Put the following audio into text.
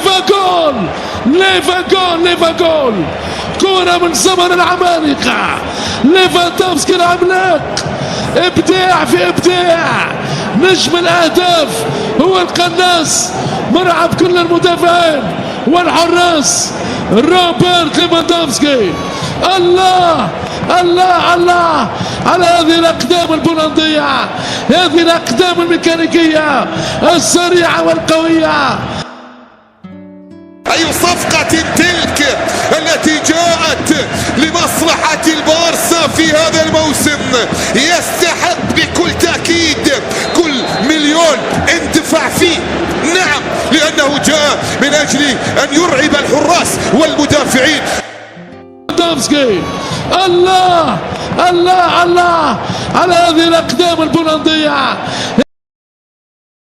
ليفا جول ليفا جول ليفا جول، كرة من زمن العمالقة. ليفاندوفسكي العملاق، ابداع في ابداع، نجم الاهداف هو القناص، مرعب كل المدافعين والحراس روبرت ليفاندوفسكي. الله الله الله على هذه الاقدام البولنديه، هذه الاقدام الميكانيكيه السريعه والقويه. أي صفقة تلك التي جاءت لمصلحة البارسا في هذا الموسم، يستحق بكل تأكيد كل مليون اندفع فيه. نعم، لأنه جاء من أجل أن يرعب الحراس والمدافعين. ليفاندوفسكي، الله الله الله على هذه الاقدام البولنديه،